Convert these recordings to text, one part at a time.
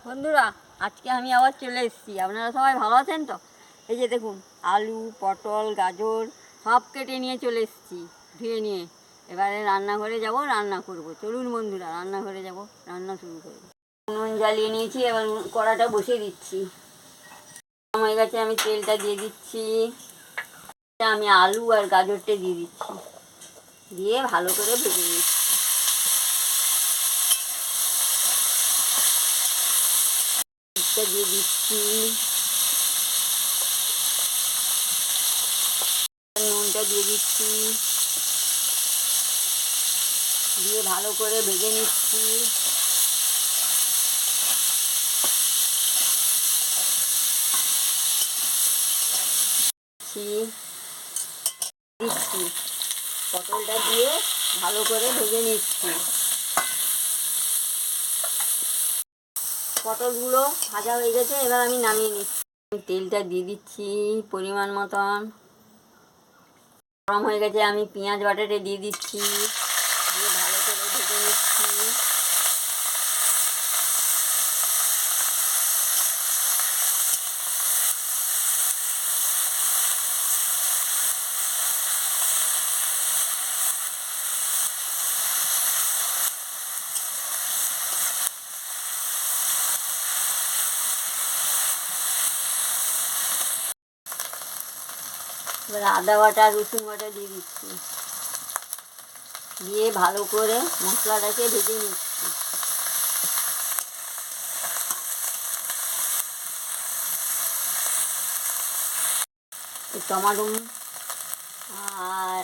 বন্ধুরা, আজকে আমি আবার চলে এসেছি। আপনারা সবাই ভালো আছেন তো? এই যে দেখুন, আলু, পটল, গাজর সব কেটে নিয়ে চলে এসেছি, ধুয়ে নিয়ে। এবারে রান্নাঘরে যাব, রান্না করব। চলুন বন্ধুরা, রান্নাঘরে যাব, রান্না শুরু করব। নুন জ্বালিয়ে নিয়েছি, এবার কড়াটা বসিয়ে দিচ্ছি। হয়ে গেছে, আমি তেলটা দিয়ে দিচ্ছি। আমি আলু আর গাজরটা দিয়ে দিচ্ছি, দিয়ে ভালো করে ভেজে নিচ্ছি। দিয়ে দিচ্ছি, নুনটা দিয়ে দিচ্ছি, দিয়ে ভালো করে ভেজে নিচ্ছি। দিচ্ছি পটলটা দিয়ে ভালো করে ভেজে নিচ্ছি। পটলগুলো ভাজা হয়ে গেছে, এবার আমি নামিয়ে নিচ্ছি। তেলটা দিয়ে দিচ্ছি পরিমাণ মতন। গরম হয়ে গেছে, আমি পেঁয়াজ বাটাটা দিয়ে দিচ্ছি, দিয়ে ভালো করে ভেজে নিচ্ছি। এবার আদা বাটা রসুন বাটা দিয়ে দিচ্ছি, দিয়ে ভালো করে মশলাটাকে ভেজে নিচ্ছি। টমাটো আর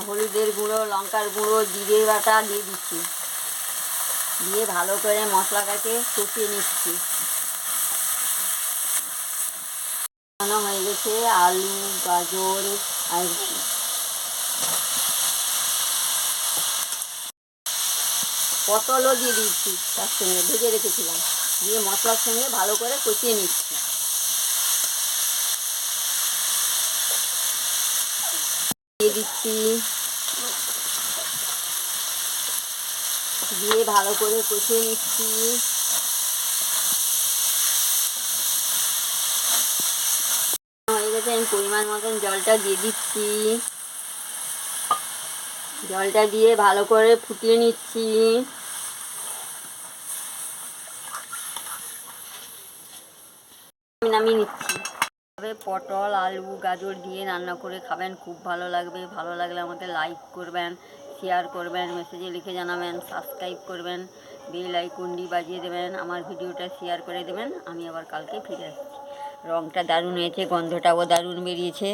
হলুদের গুঁড়ো, লঙ্কার গুঁড়ো, জিরে বাটা দিয়ে দিচ্ছি, দিয়ে ভালো করে মশলাটাকে কষিয়ে নিচ্ছি। হয়ে গেছে আলু, গাজর আর পটলও দিয়ে দিচ্ছি, তার সঙ্গে ভেজে রেখেছিলাম, দিয়ে মশলার সঙ্গে ভালো করে কষিয়ে নিচ্ছি। দিয়ে দিচ্ছি, দিয়ে ভালো করে কষিয়ে নিচ্ছি। হয়ে গেছে, আমি পরিমাণ মতন জলটা দিয়ে দিচ্ছি, জলটা দিয়ে ভালো করে ফুটিয়ে নিচ্ছি। নামিয়ে নিচ্ছি। তবে পটল, আলু, গাজর দিয়ে রান্না করে খাবেন, খুব ভালো লাগবে। ভালো লাগলে আমাকে লাইক করবেন, শেয়ার করবেন, মেসেজে লিখে জানাবেন, সাবস্ক্রাইব করবেন, বেল আইকনটি বাজিয়ে দেবেন, আমার ভিডিওটা শেয়ার করে দেবেন। আমি আবার কালকে ফিরে আসছি। রঙটা দারুণ হয়েছে, গন্ধটাও দারুণ বেরিয়েছে।